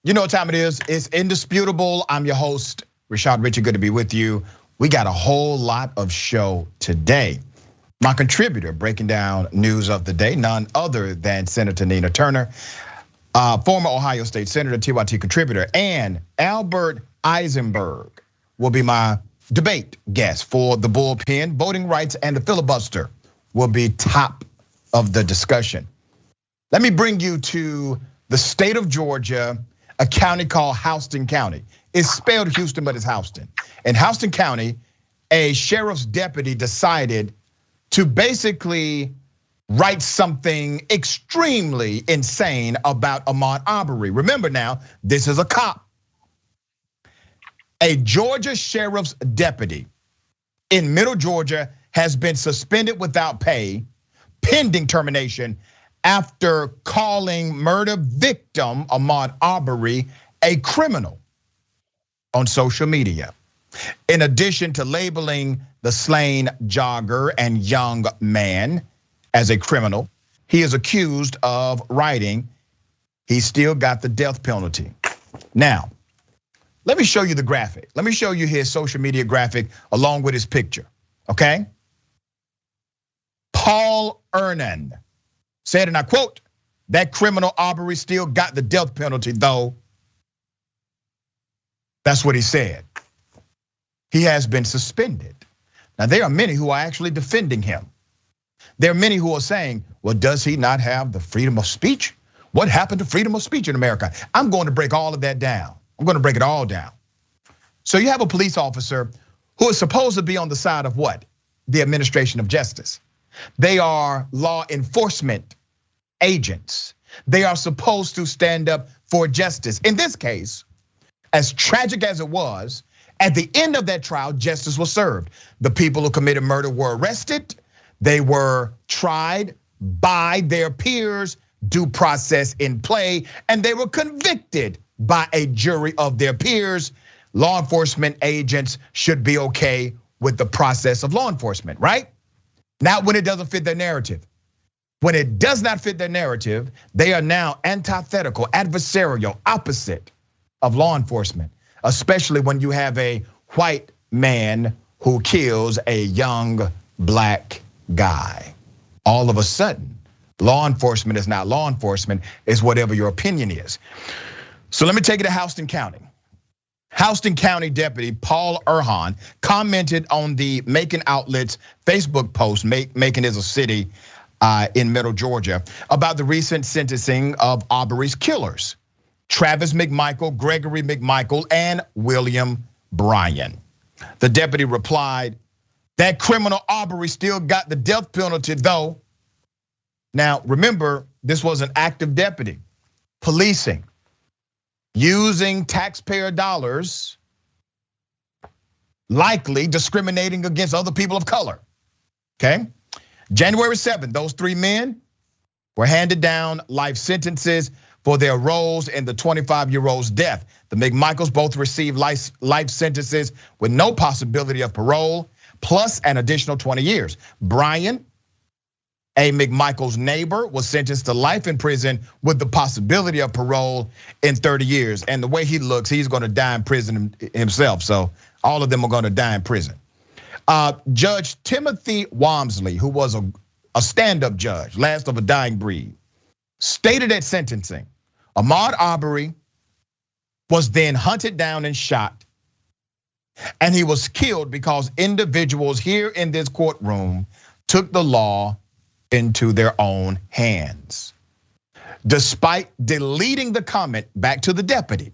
You know what time it is? It's indisputable. I'm your host, Rashad Richey. Good to be with you. We got a whole lot of show today. My contributor breaking down news of the day, none other than Senator Nina Turner, former Ohio State Senator, TYT contributor, and Albert Eisenberg will be my debate guest for the bullpen. Voting rights and the filibuster will be top of the discussion. Let me bring you to the state of Georgia, a county called Houston County. It's spelled Houston, but it's Houston. In Houston County, a sheriff's deputy decided to basically write something extremely insane about Ahmaud Arbery. Remember now, this is a cop. A Georgia sheriff's deputy in Middle Georgia has been suspended without pay, pending termination, after calling murder victim Ahmaud Arbery a criminal on social media. In addition to labeling the slain jogger and young man as a criminal, he is accused of writing, he still got the death penalty. Now, let me show you the graphic. Let me show you his social media graphic along with his picture, okay? Paul Ernan said, and I quote, "That criminal Arbery still got the death penalty though." That's what he said. He has been suspended. Now there are many who are actually defending him. There are many who are saying, well, does he not have the freedom of speech? What happened to freedom of speech in America? I'm going to break all of that down. I'm going to break it all down. So you have a police officer who is supposed to be on the side of what? The administration of justice. They are law enforcement agents. They are supposed to stand up for justice. In this case, as tragic as it was, at the end of that trial, justice was served. The people who committed murder were arrested. They were tried by their peers, due process in play, and they were convicted by a jury of their peers. Law enforcement agents should be okay with the process of law enforcement, right? Not when it doesn't fit their narrative. When it does not fit their narrative, they are now antithetical, adversarial, opposite of law enforcement, especially when you have a white man who kills a young black guy. All of a sudden, law enforcement is not law enforcement, it's whatever your opinion is. So let me take you to Houston County. Houston County Deputy Paul Erhan commented on the Macon Outlet's Facebook post, Macon is a city in Middle Georgia, about the recent sentencing of Arbery's killers, Travis McMichael, Gregory McMichael, and William Bryan. The deputy replied, "That criminal Arbery still got the death penalty though." Now, remember, this was an active deputy, policing, using taxpayer dollars, likely discriminating against other people of color, okay? January 7th, those 3 men were handed down life sentences for their roles in the 25-year-old's death. The McMichaels both received life sentences with no possibility of parole, plus an additional 20 years. Bryan, a McMichael's neighbor, was sentenced to life in prison with the possibility of parole in 30 years. And the way he looks, he's gonna die in prison himself. So all of them are gonna die in prison. Judge Timothy Walmsley, who was a stand-up judge, last of a dying breed, stated at sentencing, Ahmaud Arbery was then hunted down and shot, and he was killed because individuals here in this courtroom took the law into their own hands. Despite deleting the comment, back to the deputy,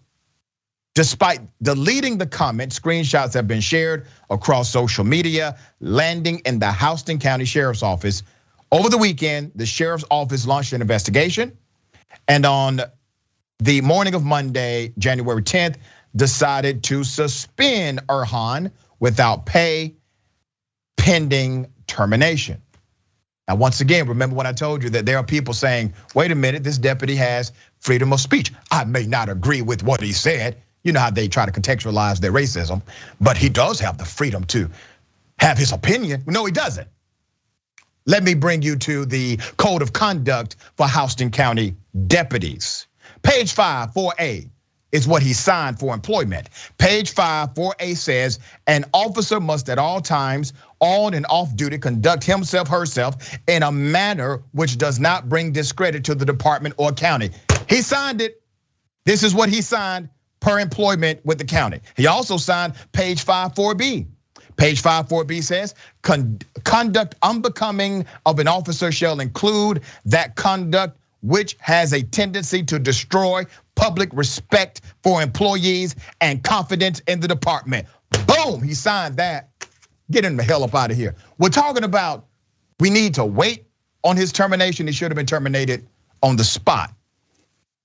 despite deleting the comment, screenshots have been shared across social media, landing in the Houston County Sheriff's Office. Over the weekend, the Sheriff's Office launched an investigation, and on the morning of Monday, January 10th, decided to suspend Erhan without pay, pending termination. Now, once again, remember when I told you that there are people saying, wait a minute, this deputy has freedom of speech. I may not agree with what he said. You know how they try to contextualize their racism, but he does have the freedom to have his opinion. No, he doesn't. Let me bring you to the code of conduct for Houston County deputies. Page 5, 4A. is what he signed for employment. Page 5, 4A says, an officer must at all times, on and off duty, conduct himself, herself in a manner which does not bring discredit to the department or county. He signed it. This is what he signed per employment with the county. He also signed page 5, 4B. Page 5, 4B says, conduct unbecoming of an officer shall include that conduct which has a tendency to destroy public respect for employees and confidence in the department. Boom, he signed that. Get him the hell up out of here. We're talking about we need to wait on his termination. He should have been terminated on the spot.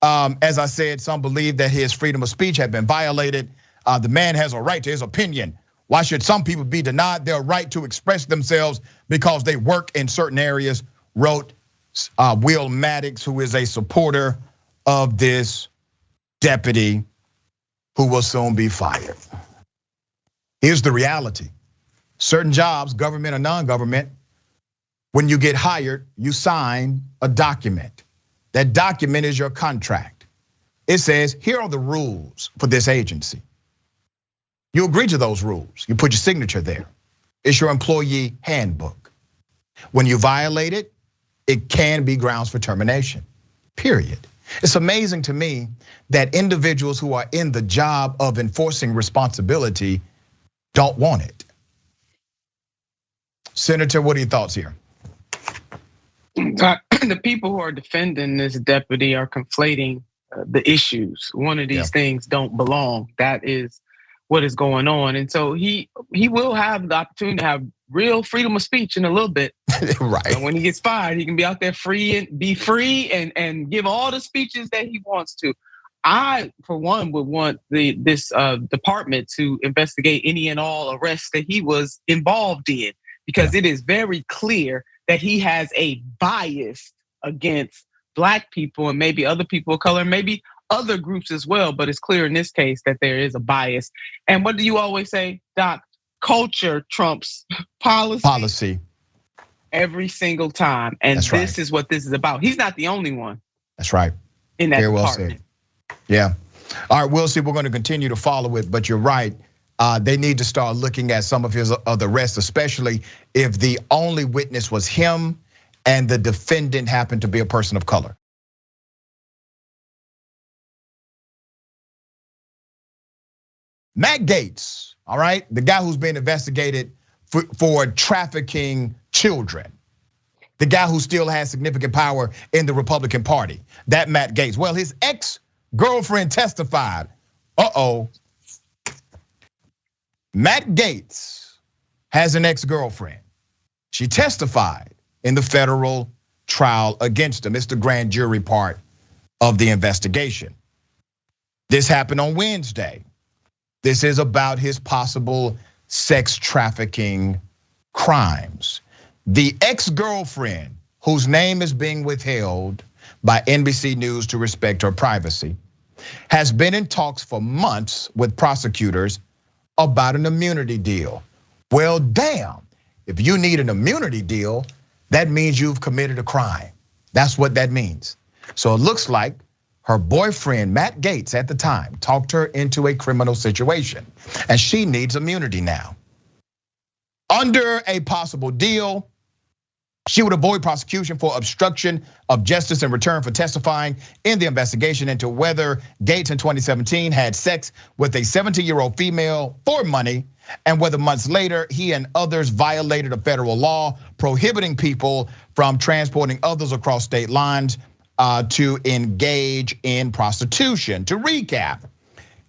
As I said, some believe that his freedom of speech had been violated. The man has a right to his opinion. Why should some people be denied their right to express themselves because they work in certain areas, wrote Will Maddox, who is a supporter of this deputy who will soon be fired. Here's the reality. Certain jobs, government or non-government, when you get hired, you sign a document. That document is your contract. It says, here are the rules for this agency. You agree to those rules. You put your signature there. It's your employee handbook. When you violate it, it can be grounds for termination, period. It's amazing to me that individuals who are in the job of enforcing responsibility don't want it. Senator, what are your thoughts here? The people who are defending this deputy are conflating the issues. One of these things don't belong. That is what is going on. And so he will have the opportunity to have real freedom of speech in a little bit. Right. And when he gets fired, he can be out there free and be free and give all the speeches that he wants to. I, for one, would want this department to investigate any and all arrests that he was involved in, because it is very clear that he has a bias against Black people and maybe other people of color, maybe other groups as well. But it's clear in this case that there is a bias. And what do you always say, Doc? Culture trumps policy every single time. And this is what this is about. He's not the only one. That's right. In that department. Yeah. All right, we'll see. We're going to continue to follow it, but you're right. They need to start looking at some of his other arrests, especially if the only witness was him and the defendant happened to be a person of color. Matt Gaetz, all right, the guy who's being investigated for trafficking children, the guy who still has significant power in the Republican Party, that Matt Gaetz. Well, his ex-girlfriend testified. Matt Gaetz has an ex-girlfriend. She testified in the federal trial against him. It's the grand jury part of the investigation. This happened on Wednesday. This is about his possible sex trafficking crimes. The ex-girlfriend, whose name is being withheld by NBC News to respect her privacy, has been in talks for months with prosecutors about an immunity deal. Well, damn, if you need an immunity deal, that means you've committed a crime. That's what that means. So it looks like her boyfriend, Matt Gaetz, at the time, talked her into a criminal situation, and she needs immunity now. Under a possible deal, she would avoid prosecution for obstruction of justice in return for testifying in the investigation into whether Gaetz in 2017 had sex with a 17-year-old female for money, and whether months later he and others violated a federal law prohibiting people from transporting others across state lines to engage in prostitution. To recap,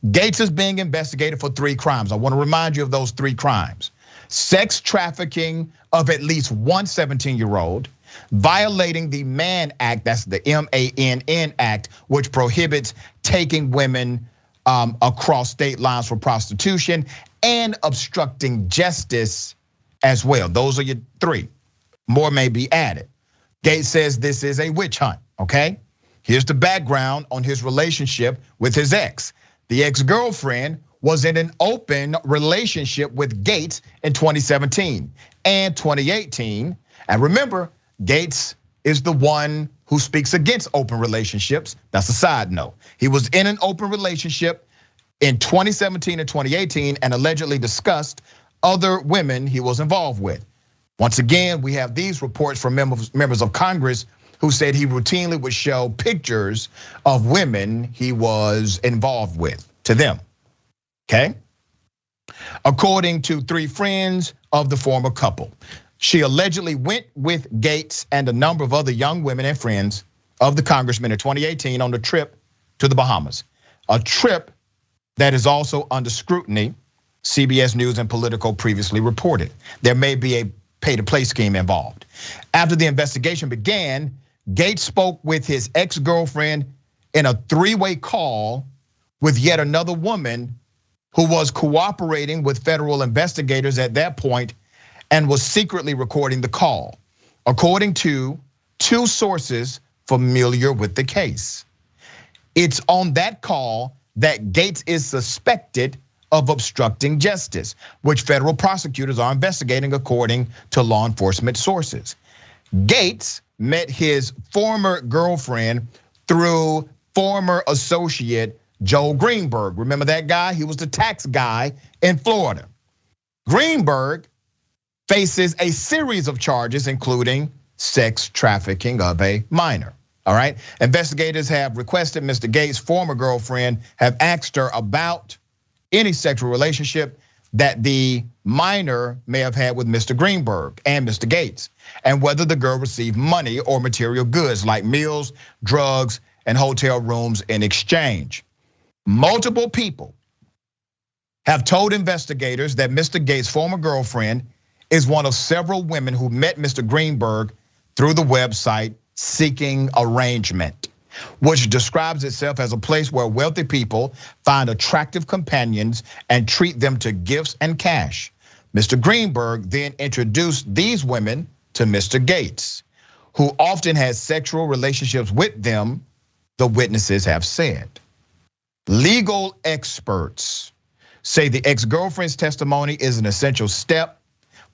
Gaetz is being investigated for 3 crimes. I want to remind you of those 3 crimes. Sex trafficking of at least one 17-year-old, violating the Mann Act, that's the MANN Act, which prohibits taking women across state lines for prostitution, and obstructing justice as well. Those are your 3. More may be added. Gaetz says this is a witch hunt, okay? Here's the background on his relationship with his ex. The ex-girlfriend was in an open relationship with Gaetz in 2017 and 2018. And remember, Gaetz is the one who speaks against open relationships. That's a side note. He was in an open relationship in 2017 and 2018 and allegedly discussed other women he was involved with. Once again, we have these reports from members of Congress who said he routinely would show pictures of women he was involved with to them, okay? According to 3 friends of the former couple, she allegedly went with Gates and a number of other young women and friends of the congressman in 2018 on a trip to the Bahamas, a trip that is also under scrutiny, CBS News and Politico previously reported. There may be a pay-to-play scheme involved. After the investigation began, Gates spoke with his ex-girlfriend in a 3-way call with yet another woman who was cooperating with federal investigators at that point and was secretly recording the call, according to 2 sources familiar with the case. It's on that call that Gates is suspected of obstructing justice, which federal prosecutors are investigating according to law enforcement sources. Gates met his former girlfriend through former associate Joel Greenberg. Remember that guy? He was the tax guy in Florida. Greenberg faces a series of charges, including sex trafficking of a minor. All right. Investigators have requested Mr. Gates' former girlfriend have asked her about any sexual relationship that the minor may have had with Mr. Greenberg and Mr. Gates, and whether the girl received money or material goods like meals, drugs, and hotel rooms in exchange. Multiple people have told investigators that Mr. Gates' former girlfriend is one of several women who met Mr. Greenberg through the website Seeking Arrangement, which describes itself as a place where wealthy people find attractive companions and treat them to gifts and cash. Mr. Greenberg then introduced these women to Mr. Gates, who often has sexual relationships with them, the witnesses have said. Legal experts say the ex-girlfriend's testimony is an essential step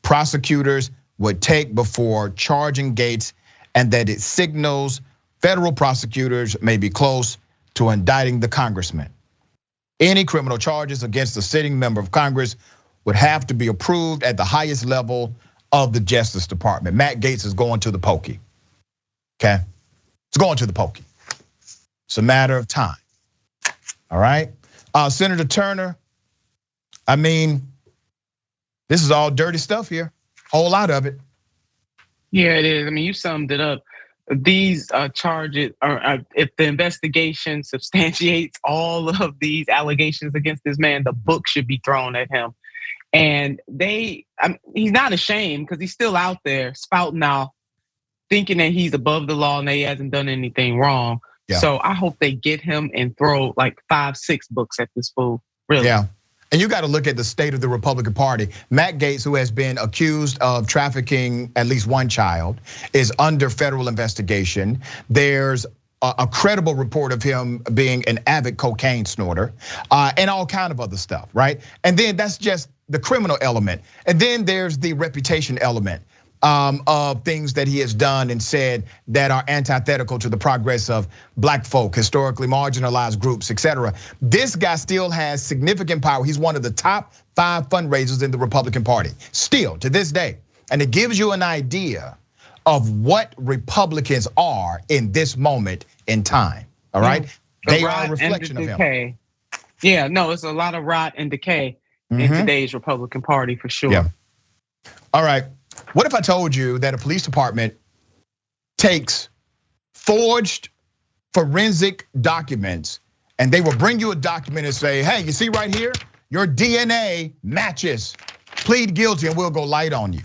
prosecutors would take before charging Gates, and that it signals federal prosecutors may be close to indicting the congressman. Any criminal charges against a sitting member of Congress would have to be approved at the highest level of the Justice Department. Matt Gaetz is going to the pokey, okay? It's going to the pokey. It's a matter of time, all right? Senator Turner, I mean, this is all dirty stuff here, whole lot of it. Yeah, it is. I mean, you summed it up. These charges, or if the investigation substantiates all of these allegations against this man, the book should be thrown at him. And he's not ashamed because he's still out there spouting out, thinking that he's above the law and that he hasn't done anything wrong. Yeah. So I hope they get him and throw like 5-6 books at this fool. Really. Yeah. And you got to look at the state of the Republican Party. Matt Gaetz, who has been accused of trafficking at least one child, is under federal investigation. There's a credible report of him being an avid cocaine snorter, and all kind of other stuff, right? And then that's just the criminal element. And then there's the reputation element of things that he has done and said that are antithetical to the progress of black folk, historically marginalized groups, etc. This guy still has significant power. He's one of the top 5 fundraisers in the Republican Party, still to this day. And it gives you an idea of what Republicans are in this moment in time, all right? They are a reflection of him. Yeah, no, it's a lot of rot and decay in today's Republican Party for sure. Yeah. All right. What if I told you that a police department takes forged forensic documents and they will bring you a document and say, hey, you see right here, your DNA matches, plead guilty and we'll go light on you.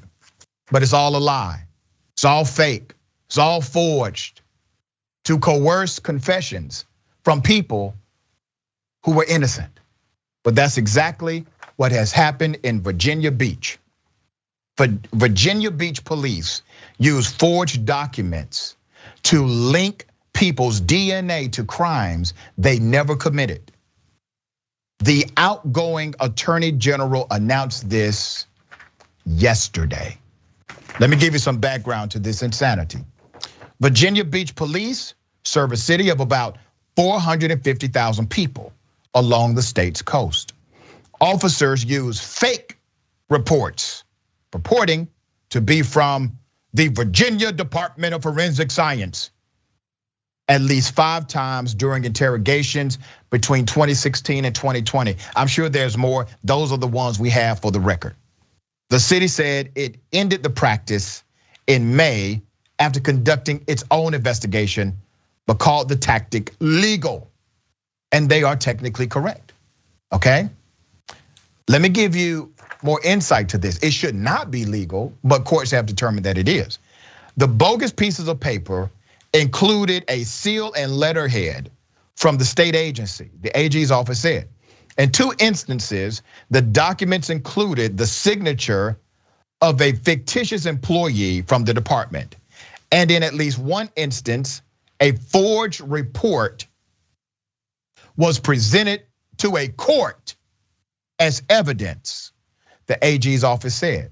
But it's all a lie, it's all fake, it's all forged to coerce confessions from people who were innocent. But that's exactly what has happened in Virginia Beach. Virginia Beach police use forged documents to link people's DNA to crimes they never committed. The outgoing attorney general announced this yesterday. Let me give you some background to this insanity. Virginia Beach police serve a city of about 450,000 people along the state's coast. Officers use fake reports purporting to be from the Virginia Department of Forensic Science at least 5 times during interrogations between 2016 and 2020. I'm sure there's more. Those are the ones we have for the record. The city said it ended the practice in May after conducting its own investigation, but called the tactic legal. And they are technically correct, okay? Let me give you more insight to this. It should not be legal, but courts have determined that it is. The bogus pieces of paper included a seal and letterhead from the state agency, the AG's office said. In 2 instances, the documents included the signature of a fictitious employee from the department. And in at least 1 instance, a forged report was presented to a court as evidence, the AG's office said.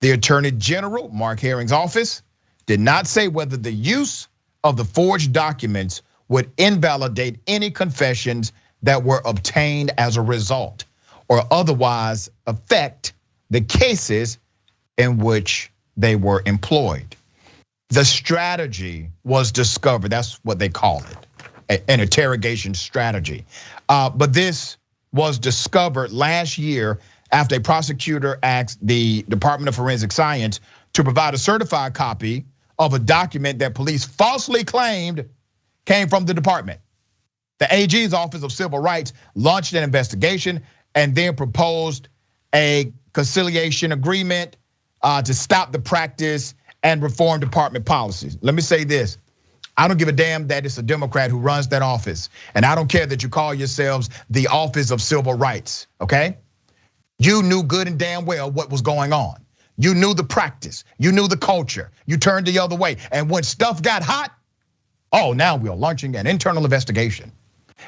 The Attorney General, Mark Herring's office, did not say whether the use of the forged documents would invalidate any confessions that were obtained as a result or otherwise affect the cases in which they were employed. The strategy was discovered, that's what they call it, an interrogation strategy. But this was discovered last year after a prosecutor asked the Department of Forensic Science to provide a certified copy of a document that police falsely claimed came from the department. The AG's Office of Civil Rights launched an investigation and then proposed a conciliation agreement to stop the practice and reform department policies. Let me say this. I don't give a damn that it's a Democrat who runs that office. And I don't care that you call yourselves the Office of Civil Rights, okay? You knew good and damn well what was going on. You knew the practice, you knew the culture, you turned the other way. And when stuff got hot, now we are launching an internal investigation.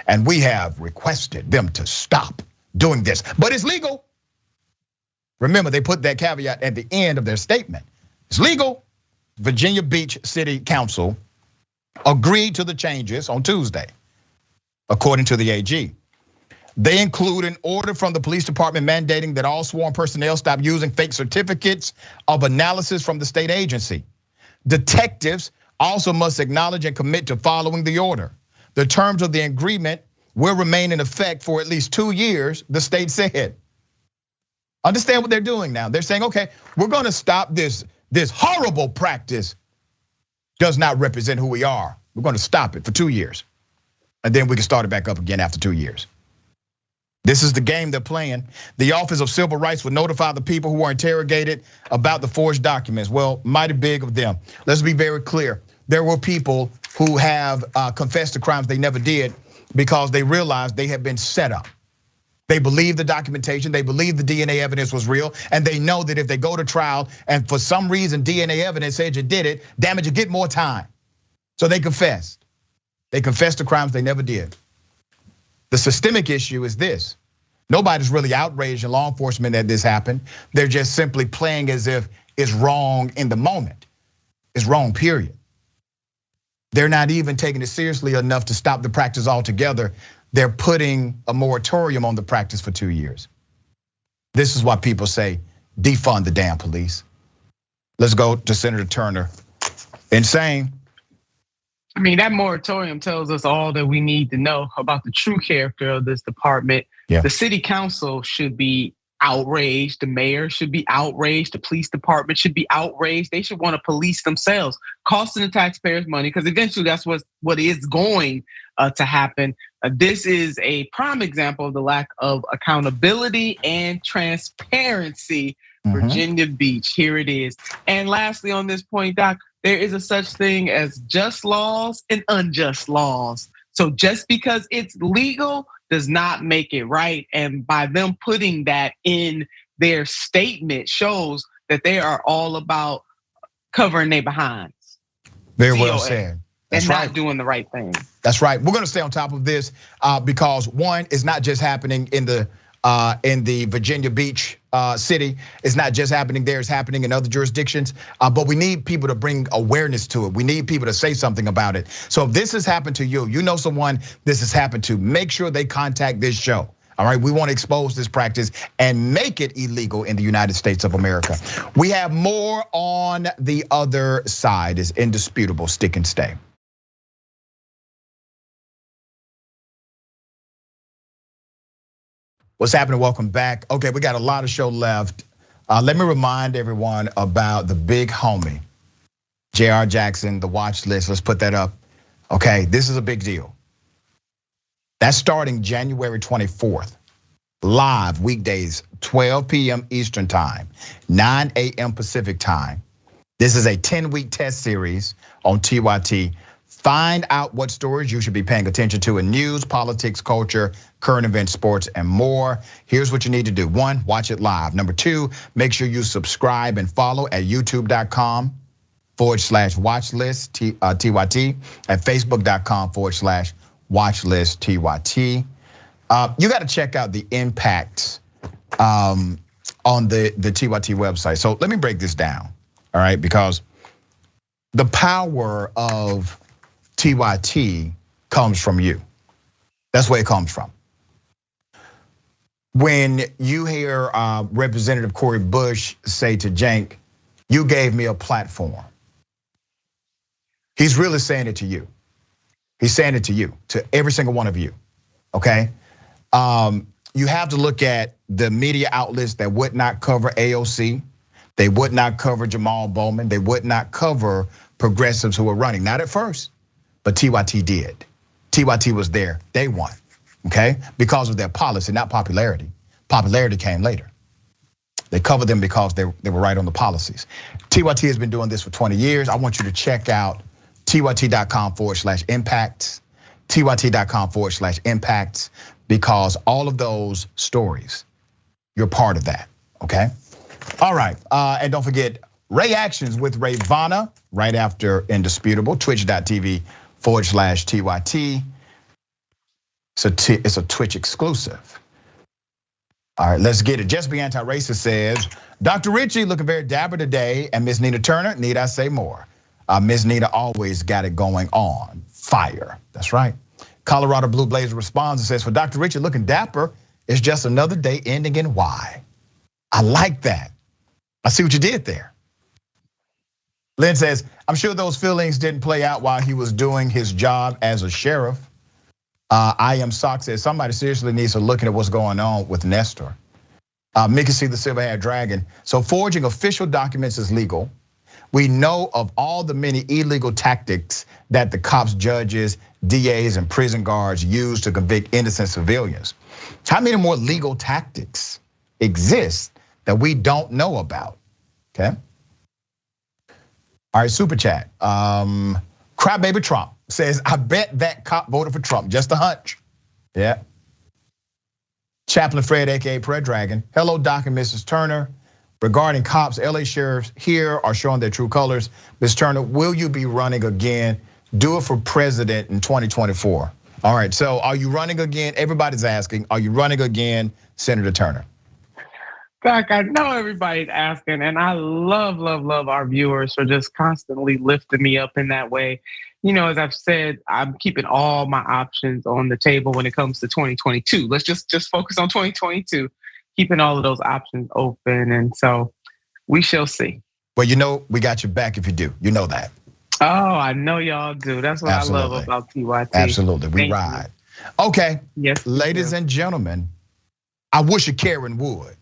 And we have requested them to stop doing this, but it's legal. Remember, they put that caveat at the end of their statement. It's legal. Virginia Beach City Council agreed to the changes on Tuesday, according to the AG. They include an order from the police department mandating that all sworn personnel stop using fake certificates of analysis from the state agency. Detectives also must acknowledge and commit to following the order. The terms of the agreement will remain in effect for at least 2 years, the state said. Understand what they're doing now. They're saying, okay, we're gonna stop this horrible practice does not represent who we are. We're gonna stop it for 2 years. And then we can start it back up again after 2 years. This is the game they're playing. The Office of Civil Rights would notify the people who were interrogated about the forged documents. Well, mighty big of them. Let's be very clear. There were people who have confessed to crimes they never did because they realized they had been set up. They believe the documentation, they believe the DNA evidence was real, and they know that if they go to trial and for some reason DNA evidence said you did it, damn it, you get more time. So they confessed. They confessed to crimes they never did. The systemic issue is this. Nobody's really outraged in law enforcement that this happened. They're just simply playing as if it's wrong in the moment. It's wrong, period. They're not even taking it seriously enough to stop the practice altogether. They're putting a moratorium on the practice for 2 years. This is why people say, defund the damn police. Let's go to Senator Turner. Insane. I mean, that moratorium tells us all that we need to know about the true character of this department. Yeah. The city council should be outraged. The mayor should be outraged. The police department should be outraged. They should want to police themselves, costing the taxpayers money, because eventually that's what is going to happen. This is a prime example of the lack of accountability and transparency. Virginia Beach, here it is. And lastly on this point, Doc, there is a such thing as just laws and unjust laws. So just because it's legal does not make it right. And by them putting that in their statement shows that they are all about covering their behinds. Very well said. That's and not doing the right thing. That's right. We're gonna stay on top of this because one, it's not just happening in the in the Virginia Beach city. It's not just happening there, it's happening in other jurisdictions. But we need people to bring awareness to it. We need people to say something about it. So if this has happened to you, you know someone this has happened to, make sure they contact this show. All right, we want to expose this practice and make it illegal in the United States of America. We have more on the other side. It's indisputable. Stick and stay. What's happening? Welcome back. Okay, we got a lot of show left. Let me remind everyone about the big homie, J.R. Jackson, the watch list. Let's put that up. Okay, this is a big deal. That's starting January 24th. Live weekdays, 12 p.m. Eastern time, 9 a.m. Pacific time. This is a 10-week test series on TYT. Find out what stories you should be paying attention to in news, politics, culture, current events, sports, and more. Here's what you need to do. 1, watch it live. Number 2, make sure you subscribe and follow at youtube.com/watchlist TYT, at facebook.com/watchlist TYT. You got to check out the impacts on the TYT website. So let me break this down, all right? Because the power of TYT comes from you. That's where it comes from. When you hear Representative Cori Bush say to Cenk, you gave me a platform. He's really saying it to you. He's saying it to you, to every single one of you, okay? You have to look at the media outlets that would not cover AOC. They would not cover Jamal Bowman. They would not cover progressives who were running, not at first, but TYT did. TYT was there day one, okay? Because of their policy, not popularity. Popularity came later. They covered them because they were right on the policies. TYT has been doing this for 20 years. I want you to check out tyt.com/impacts, tyt.com/impacts, because all of those stories, you're part of that, okay? All right, and don't forget, Ray Actions with Rayvana right after Indisputable, twitch.tv/TYT. It's a Twitch exclusive. All right, let's get it. Just Be Anti-Racist says, Dr. Richey looking very dapper today, and Miss Nina Turner, need I say more? Miss Nina always got it going on, fire, that's right. Colorado Blue Blazer responds and says, for Dr. Richey looking dapper, it's just another day ending in Y. I like that. I see what you did there. Lynn says, I'm sure those feelings didn't play out while he was doing his job as a sheriff. I Am Sock says, somebody seriously needs to look at what's going on with Nestor. Mickey C, the Silver-Haired Dragon. So forging official documents is legal. We know of all the many illegal tactics that the cops, judges, DAs, and prison guards use to convict innocent civilians. How many more legal tactics exist that we don't know about, okay? All right, super chat. Crybaby Trump says, I bet that cop voted for Trump, just a hunch. Yeah. Chaplain Fred, AKA Fred Dragon. Hello, Doc and Mrs. Turner. Regarding cops, LA sheriffs here are showing their true colors. Ms. Turner, will you be running again? Do it for president in 2024. All right, so are you running again? Everybody's asking, are you running again, Senator Turner? Doc, I know everybody's asking, and I love our viewers for just constantly lifting me up in that way. You know, as I've said, I'm keeping all my options on the table when it comes to 2022. Let's just focus on 2022, keeping all of those options open, and so we shall see. Well, you know, we got your back if you do. You know that. Oh, I know y'all do. That's what Absolutely. I love about TYT. Absolutely, we ride. Okay, yes, ladies and gentlemen, I wish a Karen would.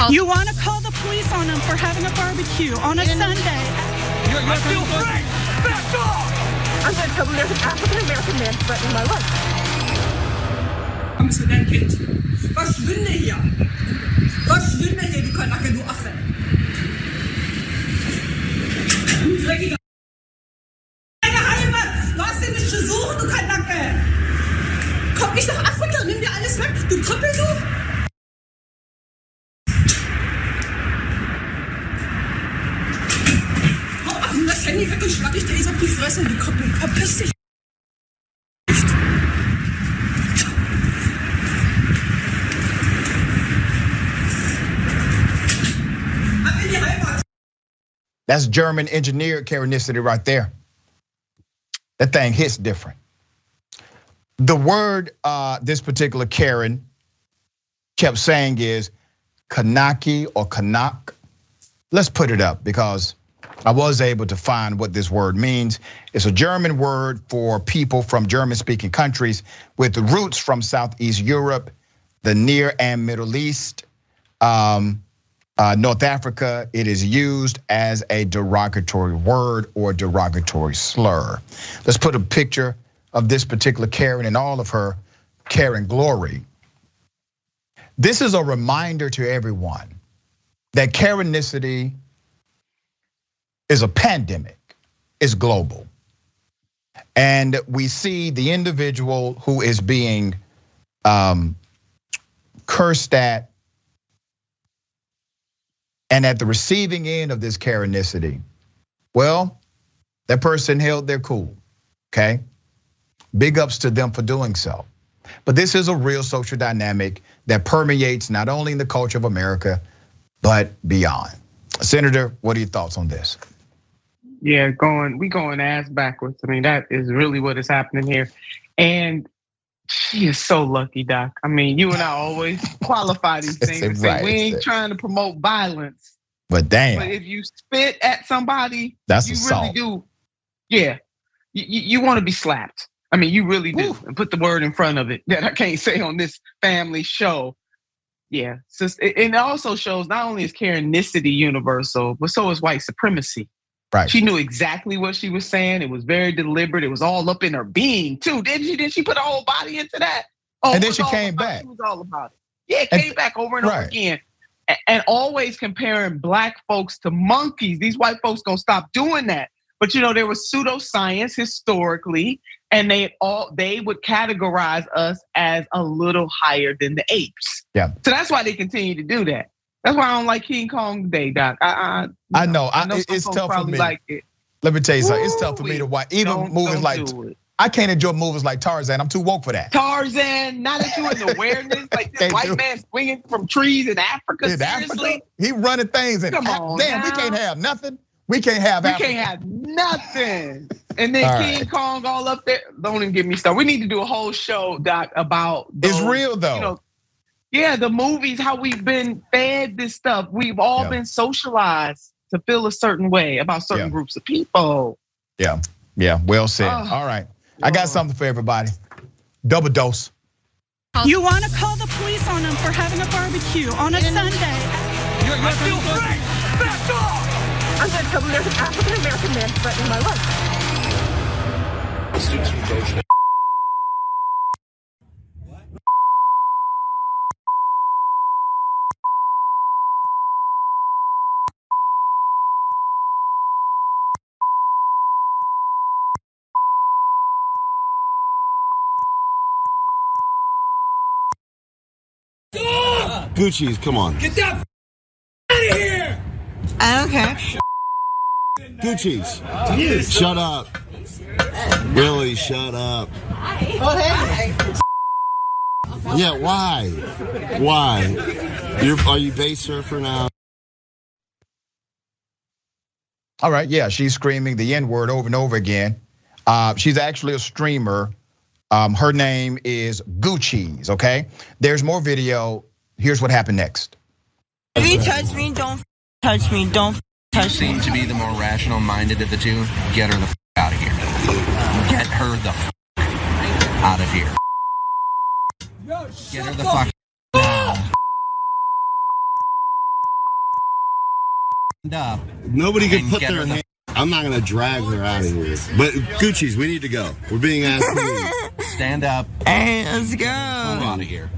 You want to call the police on them for having a barbecue on a Sunday? You're still free. Back off! I'm going to tell them there's an African-American man threatening my life. Angst mit deinem Kind. Verschwinde hier. Verschwinde hier, du Kanacke, du Affe. Du dreckiger. Deine Heimat. Lass dich nicht suchen, du Kanacke. Komm nicht nach Afrika und nimm dir alles weg, du Krüppel, du. Hau ab, nimm das Handy weg und schlag ich dir jetzt auf die Fresse, du Krüppel. Verpiss dich. That's German engineered Karenicity right there. That thing hits different. The word this particular Karen kept saying is Kanaki or Kanak. Let's put it up because I was able to find what this word means. It's a German word for people from German-speaking countries with the roots from Southeast Europe, the Near and Middle East, North Africa. It is used as a derogatory word or derogatory slur. Let's put a picture of this particular Karen in all of her Karen glory. This is a reminder to everyone that Karenicity is a pandemic, it's global. And we see the individual who is being cursed at, and at the receiving end of this Karenicity, well, that person held their cool, okay? Big ups to them for doing so. But this is a real social dynamic that permeates not only in the culture of America, but beyond. Senator, what are your thoughts on this? Yeah, we going ass backwards. I mean, that is really what is happening here. And she is so lucky, Doc. I mean, you and I always qualify these things and say we ain't trying to promote violence. But damn. But if you spit at somebody, that's you assault. Really do. Yeah, you want to be slapped. I mean, you really do. And put the word in front of it that I can't say on this family show. Yeah, and it also shows not only is Karenicity universal, but so is white supremacy. Right. She knew exactly what she was saying. It was very deliberate. It was all up in her being too, didn't she? Didn't she put her whole body into that? Oh, and then she came back. She was all about it. Yeah, came back over and over again. And always comparing black folks to monkeys. These white folks gonna stop doing that. But there was pseudoscience historically, and they would categorize us as a little higher than the apes. Yeah. So that's why they continue to do that. That's why I don't like King Kong today, Doc. I know it's tough for me. Like it. Let me tell you something. It's tough for me to watch even movies like. I can't enjoy movies like Tarzan. I'm too woke for that. Tarzan, not that you in awareness, like this white man swinging from trees in Africa. Seriously, he running things and come on, damn, we can't have nothing. We can't have nothing. And then King Kong all up there. Don't even get me started. We need to do a whole show, Doc, about those, it's real though. Yeah, the movies, how we've been fed this stuff. We've all been socialized to feel a certain way about certain groups of people. Yeah, well said. All right, I got something for everybody. Double dose. You want to call the police on them for having a barbecue on a Sunday. I feel free. Back off. I'm going to tell them there's an African-American man threatening my life. Students from Georgia. Gucci's, come on. Get that out of here! I don't care. Gucci's. Shut up. Willie, shut up. Yeah, why? Are you base surfer now? All right, yeah, she's screaming the N-word over and over again. She's actually a streamer. Her name is Gucci's, okay? There's more video. Here's what happened next. If you touch me, don't touch me. Don't touch me. Seem to be the more rational-minded of the two. Get her the out of here. Get her the out of here. Get her the fuck now. Nobody can put their hand. I'm not gonna drag her out of here. But Gucci's, we need to go. We're being asked to leave. Stand up. Hey, let's go. Out of here.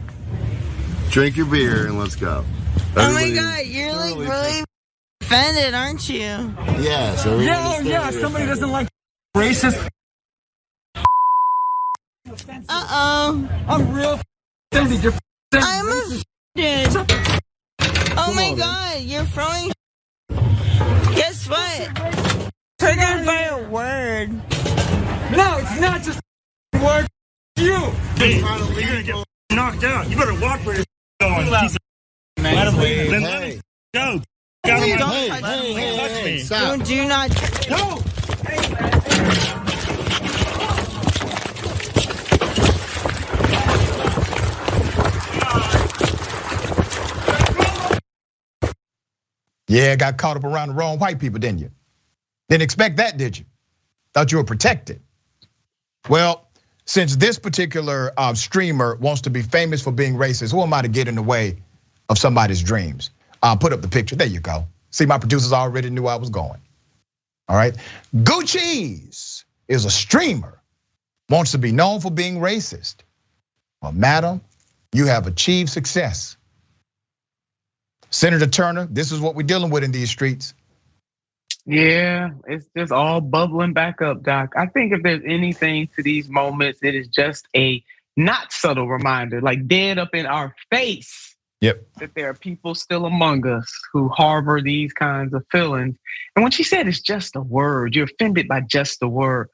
Drink your beer and let's go. Oh my God, you're like really offended, aren't you? Yes. Yeah. Somebody doesn't like racist. I'm real offended. I'm offended. Oh my God, you're throwing. Guess what? Triggered by a word. No, it's not just a word. You. Hey, you're gonna get knocked out. You better walk where you're going. Let him go. got him. Don't touch me. Stop. Do not. No. Yeah, got caught up around the wrong white people, didn't you? Didn't expect that, did you? Thought you were protected. Well, since this particular streamer wants to be famous for being racist, who am I to get in the way of somebody's dreams? Put up the picture. There you go. See, my producers already knew I was going. All right. Gucci's is a streamer, wants to be known for being racist. Well, madam, you have achieved success. Senator Turner, this is what we're dealing with in these streets. Yeah, it's just all bubbling back up, Doc. I think if there's anything to these moments, it is just a not subtle reminder, like dead up in our face. Yep. That there are people still among us who harbor these kinds of feelings. And when she said it's just a word, you're offended by just a word.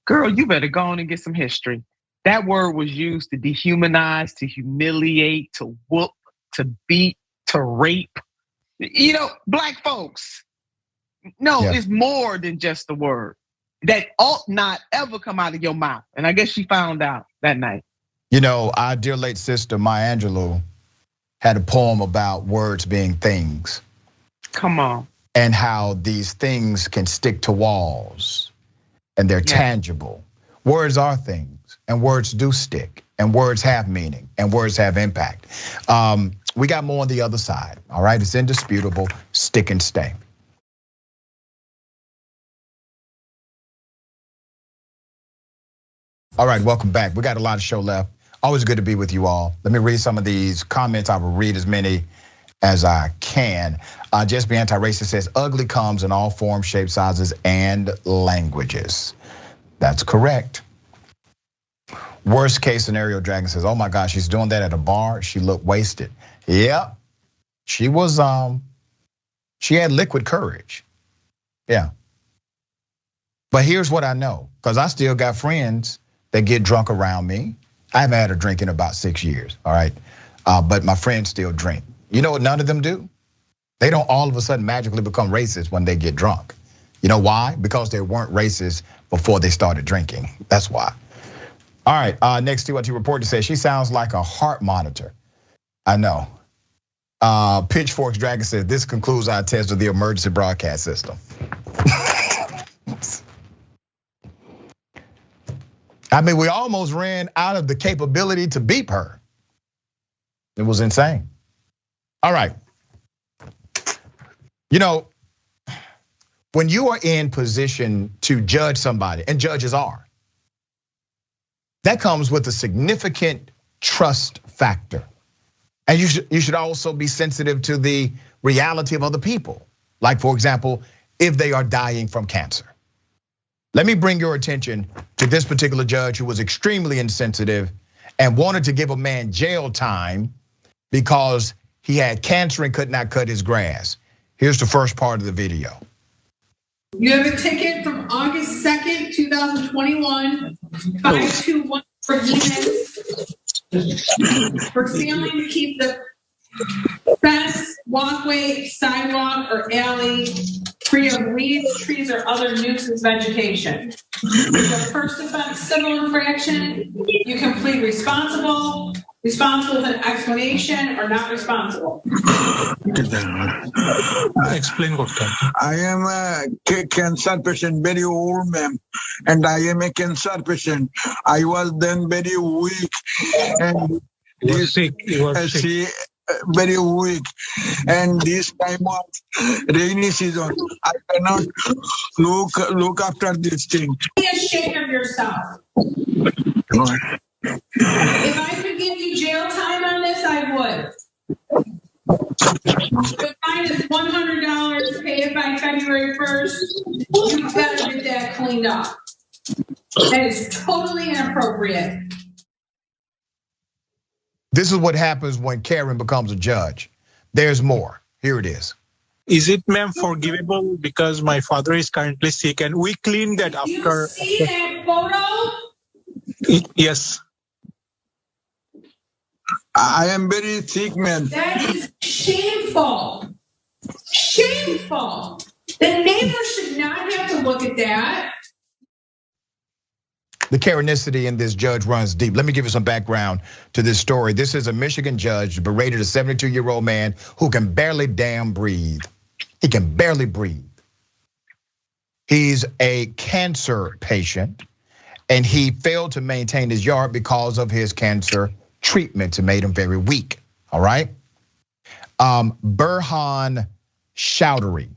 Girl, you better go on and get some history. That word was used to dehumanize, to humiliate, to whoop, to beat, to rape. You know, black folks. No, it's more than just a word. That ought not ever come out of your mouth. And I guess she found out that night. You know, our dear late sister, Maya Angelou, had a poem about words being things. Come on. And how these things can stick to walls and they're tangible. Words are things and words do stick and words have meaning and words have impact. We got more on the other side, all right? It's indisputable, stick and stay. All right, welcome back. We got a lot of show left. Always good to be with you all. Let me read some of these comments. I will read as many as I can. Just Be Anti-Racist says, ugly comes in all forms, shapes, sizes, and languages. That's correct. Worst case scenario, Dragon says, oh my gosh, she's doing that at a bar. She looked wasted. Yep, she was, she had liquid courage. Yeah. But here's what I know, because I still got friends that get drunk around me. I haven't had a drink in about 6 years, all right? But my friends still drink. You know what none of them do? They don't all of a sudden magically become racist when they get drunk. You know why? Because they weren't racist before they started drinking. That's why. All right, next TYT reporter says she sounds like a heart monitor. I know. Pitchforks Dragon says this concludes our test of the emergency broadcast system. I mean, we almost ran out of the capability to beep her. It was insane. All right. You know, when you are in position to judge somebody, and judges are, that comes with a significant trust factor. And you should also be sensitive to the reality of other people. Like, for example, if they are dying from cancer. Let me bring your attention to this particular judge who was extremely insensitive and wanted to give a man jail time because he had cancer and could not cut his grass. Here's the first part of the video. You have a ticket from August 2nd, 2021, 521 for Venus, for failing to keep the fence, walkway, sidewalk, or alley free of weeds, trees, or other nuisance vegetation. The first offense, civil infraction, you can plead responsible with an explanation, or not responsible. Explain what kind. I am a cancer patient, very old man, and I am a cancer patient. I was then very weak, and You were sick. very weak, and this time of rainy season, I cannot look after this thing. Be ashamed of yourself. If I could give you jail time on this, I would. The fine is $100. Pay it by February 1st. You better get that cleaned up. That is totally inappropriate. This is what happens when Karen becomes a judge. There's more. Here it is. Is it, ma'am, forgivable because my father is currently sick and we cleaned that after? You see that photo? Yes. I am very sick, man. That is shameful. Shameful. The neighbors should not have to look at that. The Karenicity in this judge runs deep. Let me give you some background to this story. This is a Michigan judge berated a 72-year-old man who can barely damn breathe. He can barely breathe. He's a cancer patient, and he failed to maintain his yard because of his cancer treatment. It made him very weak, all right? Burhan Chowdhury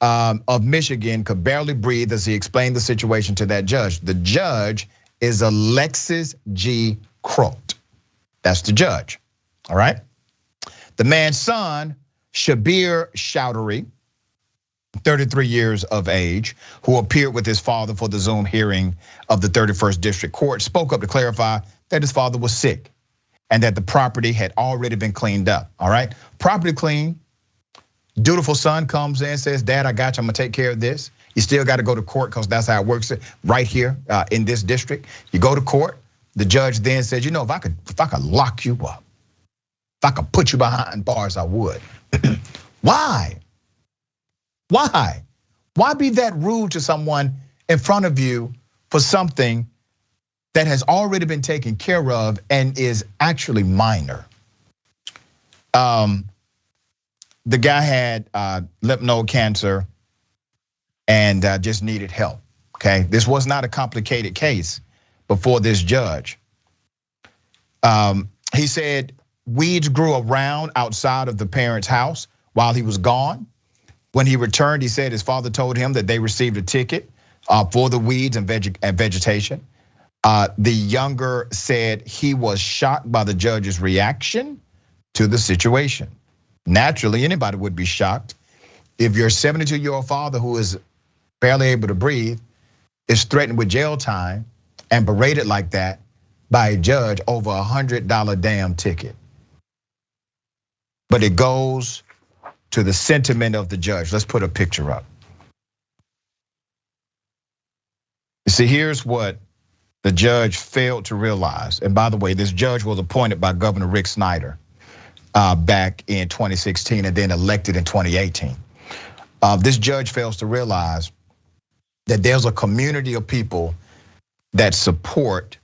of Michigan could barely breathe as he explained the situation to that judge. The judge is Alexis G. Croat. That's the judge, all right? The man's son, Shabir Chowdhury, 33 years of age, who appeared with his father for the Zoom hearing of the 31st District Court, spoke up to clarify that his father was sick and that the property had already been cleaned up, all right? Property clean. Dutiful son comes in, says, Dad, I got you, I'm gonna take care of this. You still gotta go to court because that's how it works right here in this district. You go to court, the judge then says, if I could lock you up, if I could put you behind bars, I would. Why? Why? Why be that rude to someone in front of you for something that has already been taken care of and is actually minor? The guy had lymph node cancer and just needed help, okay? This was not a complicated case before this judge. He said weeds grew around outside of the parents' house while he was gone. When he returned, he said his father told him that they received a ticket for the weeds and vegetation. The younger said he was shocked by the judge's reaction to the situation. Naturally, anybody would be shocked if your 72-year-old father who is barely able to breathe is threatened with jail time and berated like that by a judge over $100 damn ticket. But it goes to the sentiment of the judge. Let's put a picture up. You see, here's what the judge failed to realize. And by the way, this judge was appointed by Governor Rick Snyder back in 2016 and then elected in 2018. This judge fails to realize that there's a community of people that support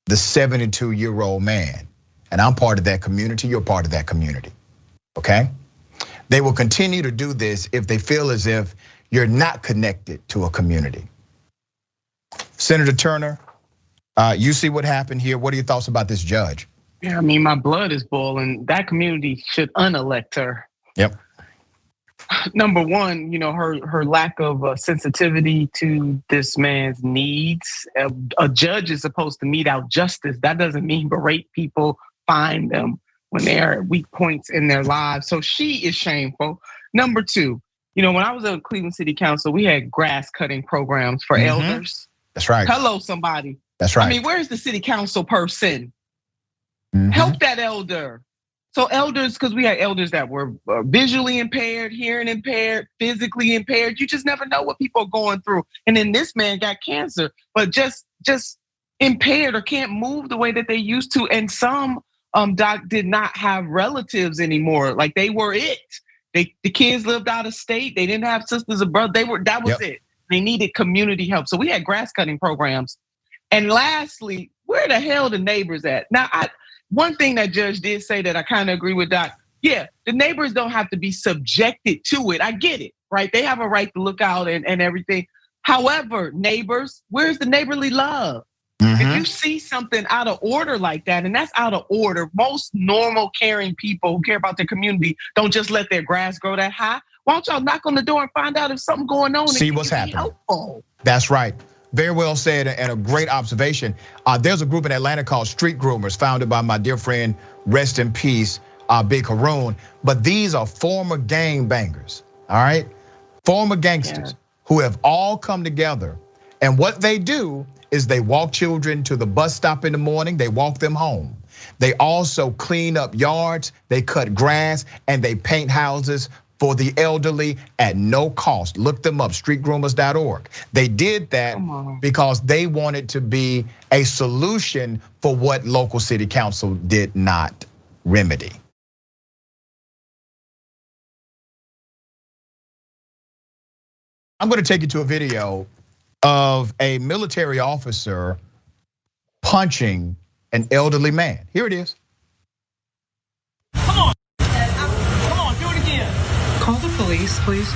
the 72-year-old man. And I'm part of that community, you're part of that community, okay? They will continue to do this if they feel as if you're not connected to a community. Senator Turner, you see what happened here. What are your thoughts about this judge? Yeah, I mean, my blood is boiling. That community should unelect her. Yep. Number one, her lack of sensitivity to this man's needs. A judge is supposed to mete out justice. That doesn't mean berate people, fine them when they are at weak points in their lives. So she is shameful. Number two, when I was on Cleveland City Council, we had grass cutting programs for elders. That's right. Hello, somebody. That's right. I mean, where's the city council person? Help that elder. So elders, because we had elders that were visually impaired, hearing impaired, physically impaired. You just never know what people are going through. And then this man got cancer, but just impaired or can't move the way that they used to. And some did not have relatives anymore. Like they were it. The kids lived out of state. They didn't have sisters or brothers. That was it. They needed community help. So we had grass cutting programs. And lastly, where the hell the neighbors at? Now, one thing that judge did say that I kind of agree with, Doc. Yeah, the neighbors don't have to be subjected to it. I get it, right? They have a right to look out and everything. However, neighbors, where's the neighborly love? If you see something out of order like that, and that's out of order, most normal, caring people who care about their community don't just let their grass grow that high. Why don't y'all knock on the door and find out if something going on? See what's happening. That's right. Very well said and a great observation. There's a group in Atlanta called Street Groomers, founded by my dear friend, rest in peace, Big Haroon. But these are former gangbangers, all right? Former gangsters who have all come together. And what they do is they walk children to the bus stop in the morning, they walk them home. They also clean up yards, they cut grass, and they paint houses for the elderly at no cost. Look them up, streetgroomers.org. They did that because they wanted to be a solution for what local city council did not remedy. I'm gonna take you to a video of a military officer punching an elderly man. Here it is. Come on, do it again. Call the police, please.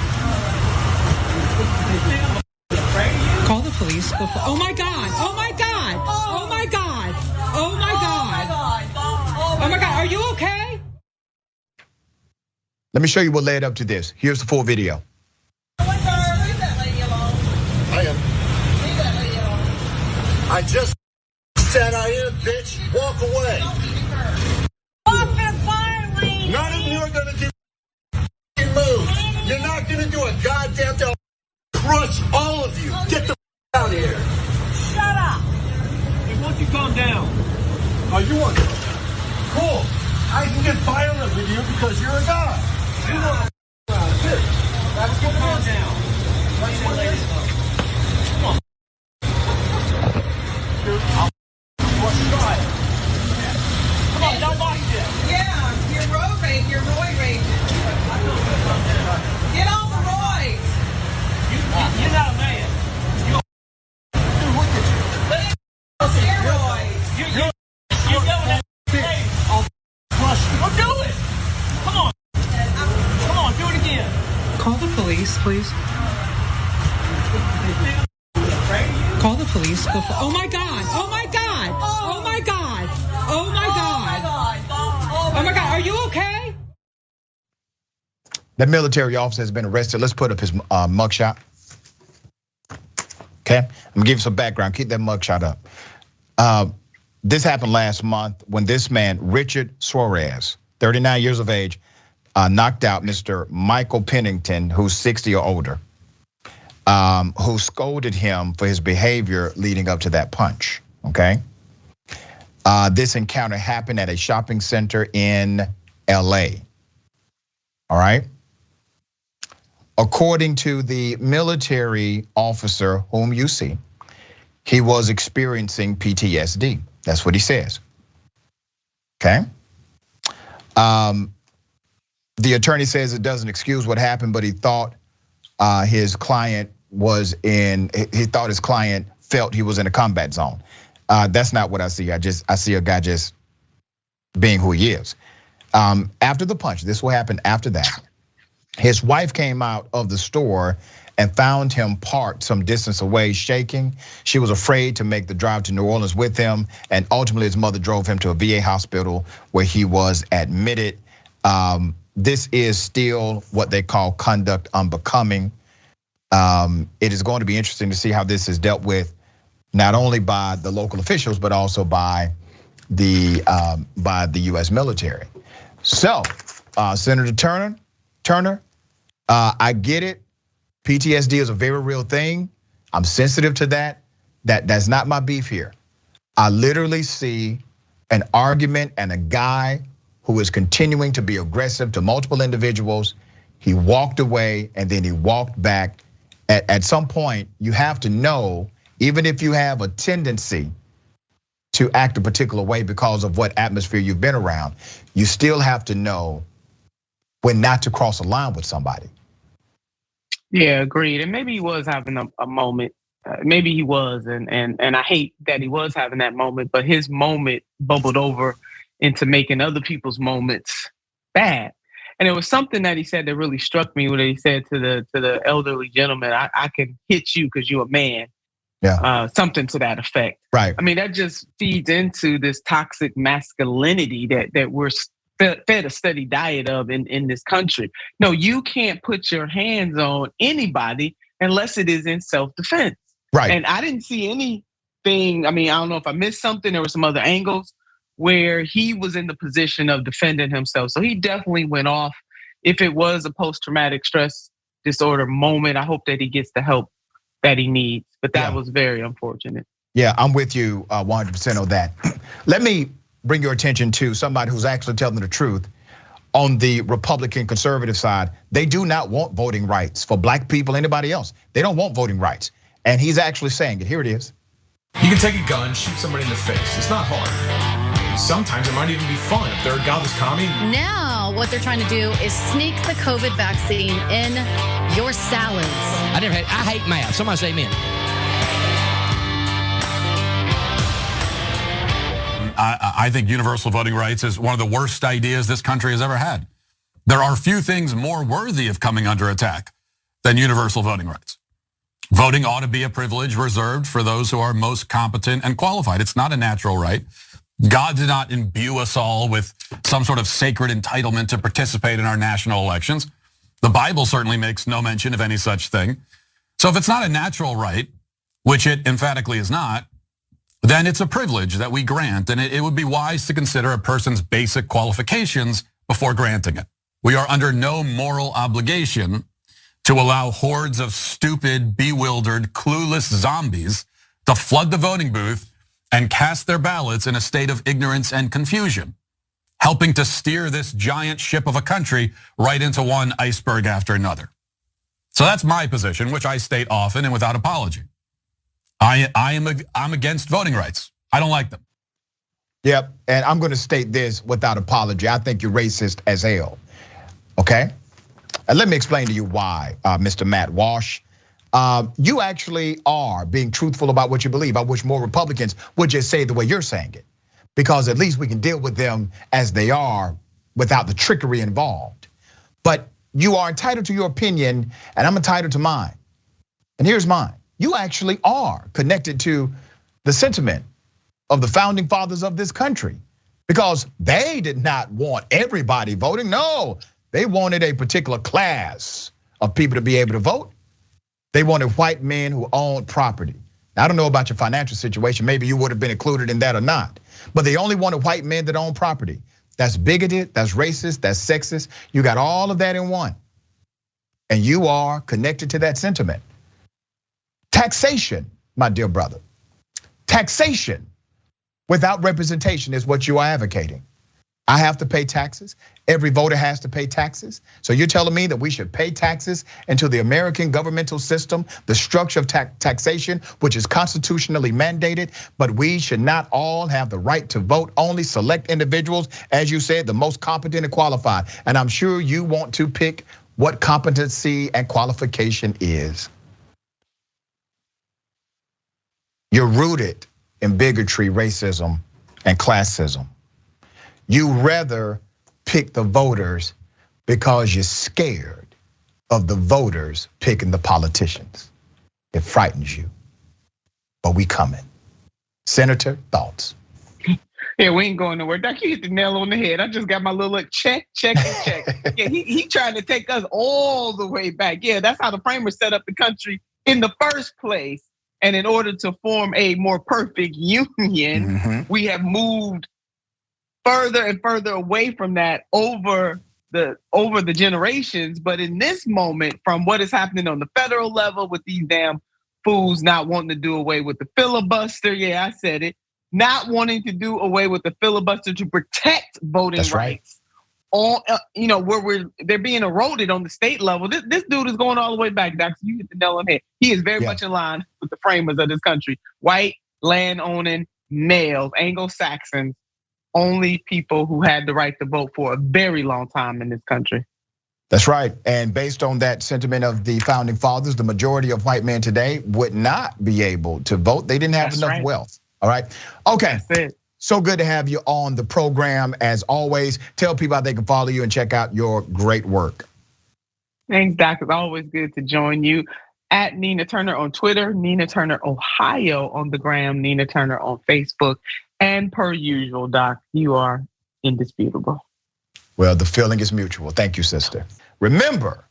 Call the police. Oh my God, oh my God, oh my God, oh my God. Oh my God, are you okay? Let me show you what led up to this. Here's the full video. Leave that lady alone. I am. Leave that lady alone. I just said I am, bitch. Walk away. Walk the fire lane. None of you are gonna do move. You're not gonna do a goddamn thing. I'll crush all of you. Get the out of here. Shut up. Hey, why don't you calm down? Oh, you want it? Cool. I can get violent with you because you're a guy. You know how this. That's what it is. Down. That's what it is. Come on. Let's try it. Come on, don't bite it. Yeah, you're roid rage. You're roid rage. Get on the roids. You're not a man. Dude, look at you. Steroids. You're going that way. I'll crush you. Well, do it. Come on. Come on, do it again. Call the police, please. Call the police. Oh my God, oh my God, oh my God, oh my God. Oh my God, are you okay? That military officer has been arrested. Let's put up his mugshot. Okay, I'm gonna give you some background. Keep that mugshot up. This happened last month when this man, Richard Suarez, 39 years of age, knocked out Mr. Michael Pennington, who's 60 or older, who scolded him for his behavior leading up to that punch, okay? This encounter happened at a shopping center in LA, all right? According to the military officer whom you see, he was experiencing PTSD. That's what he says, okay? The attorney says it doesn't excuse what happened, but he thought his client felt he was in a combat zone. That's not what I see. I see a guy just being who he is. After the punch, this will happen after that. His wife came out of the store and found him parked some distance away, shaking. She was afraid to make the drive to New Orleans with him, and ultimately his mother drove him to a VA hospital where he was admitted. This is still what they call conduct unbecoming. It is going to be interesting to see how this is dealt with, not only by the local officials, but also by the US military. So, Senator Turner, I get it. PTSD is a very real thing. I'm sensitive to that. That's not my beef here. I literally see an argument and a guy who is continuing to be aggressive to multiple individuals. He walked away and then he walked back. At some point, you have to know, even if you have a tendency to act a particular way because of what atmosphere you've been around, you still have to know when not to cross a line with somebody. Yeah, agreed. And maybe he was having a moment. Maybe he was, and I hate that he was having that moment, but his moment bubbled over into making other people's moments bad. And it was something that he said that really struck me when he said to the elderly gentleman, I can hit you because you're a man. Yeah. Something to that effect. Right. I mean, that just feeds into this toxic masculinity that we're fed a steady diet of in this country. No, you can't put your hands on anybody unless it is in self-defense. Right. And I didn't see anything. I mean, I don't know if I missed something. There were some other angles where he was in the position of defending himself. So he definitely went off. If it was a post-traumatic stress disorder moment, I hope that he gets the help that he needs. But that was very unfortunate. Yeah, I'm with you 100% on that. Let me bring your attention to somebody who's actually telling the truth. On the Republican conservative side, they do not want voting rights for black people, anybody else. They don't want voting rights. And he's actually saying it. Here it is. You can take a gun, shoot somebody in the face. It's not hard. sometimes it might even be fun if they're a godless commie. Now, what they're trying to do is sneak the COVID vaccine in your salads. I hate math. Somebody say amen. I think universal voting rights is one of the worst ideas this country has ever had. There are few things more worthy of coming under attack than universal voting rights. Voting ought to be a privilege reserved for those who are most competent and qualified. It's not a natural right. God did not imbue us all with some sort of sacred entitlement to participate in our national elections. The Bible certainly makes no mention of any such thing. So if it's not a natural right, which it emphatically is not, then it's a privilege that we grant, and it would be wise to consider a person's basic qualifications before granting it. We are under no moral obligation to allow hordes of stupid, bewildered, clueless zombies to flood the voting booth and cast their ballots in a state of ignorance and confusion, helping to steer this giant ship of a country right into one iceberg after another. So that's my position, which I state often and without apology. I'm against voting rights. I don't like them. Yep, and I'm going to state this without apology. I think you're racist as hell, okay? And let me explain to you why, Mr. Matt Walsh. You actually are being truthful about what you believe. I wish more Republicans would just say it the way you're saying it, because at least we can deal with them as they are without the trickery involved. But you are entitled to your opinion, and I'm entitled to mine. And here's mine. You actually are connected to the sentiment of the founding fathers of this country, because they did not want everybody voting. No, they wanted a particular class of people to be able to vote. They wanted white men who owned property. Now, I don't know about your financial situation. Maybe you would have been included in that or not. But they only wanted white men that own property. That's bigoted, that's racist, that's sexist. You got all of that in one. And you are connected to that sentiment. Taxation, my dear brother. Taxation without representation is what you are advocating. I have to pay taxes. Every voter has to pay taxes. So you're telling me that we should pay taxes into the American governmental system, the structure of taxation, which is constitutionally mandated, but we should not all have the right to vote, only select individuals, as you said, the most competent and qualified. And I'm sure you want to pick what competency and qualification is. You're rooted in bigotry, racism, and classism. You rather pick the voters because you're scared of the voters picking the politicians. It frightens you, but we coming. Senator, thoughts? Yeah, we ain't going nowhere. Doc, you hit the nail on the head. I just got my little check. Yeah, he trying to take us all the way back. Yeah, that's how the framers set up the country in the first place. And in order to form a more perfect union, we have moved further and further away from that over the generations. But in this moment, from what is happening on the federal level with these damn fools not wanting to do away with the filibuster, yeah, I said it, not wanting to do away with the filibuster to protect voting rights. All where they're being eroded on the state level. This dude is going all the way back, Doc. You hit the nail on the head. He is very much in line with the framers of this country. White, land-owning, males, Anglo-Saxons, only people who had the right to vote for a very long time in this country. That's right. And based on that sentiment of the founding fathers, the majority of white men today would not be able to vote. They didn't have enough wealth. All right. Okay. That's it. So good to have you on the program as always. Tell people how they can follow you and check out your great work. Thanks, Doc. It's always good to join you. At Nina Turner on Twitter, Nina Turner Ohio on the gram, Nina Turner on Facebook. And per usual, Doc, you are indisputable. Well, the feeling is mutual. Thank you, sister. Remember,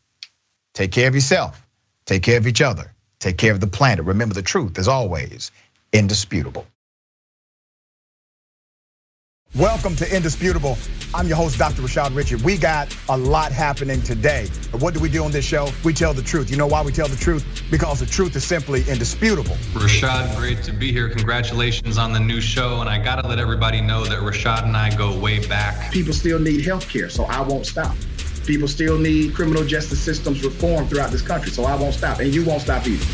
take care of yourself, take care of each other, take care of the planet. Remember, the truth is always indisputable. Welcome to Indisputable. I'm your host, Dr. Rashad Richey. We got a lot happening today. But what do we do on this show? We tell the truth. You know why we tell the truth? Because the truth is simply indisputable. Rashad, great to be here. Congratulations on the new show. And I gotta let everybody know that Rashad and I go way back. People still need health care, so I won't stop. People still need criminal justice systems reform throughout this country, so I won't stop. And you won't stop either.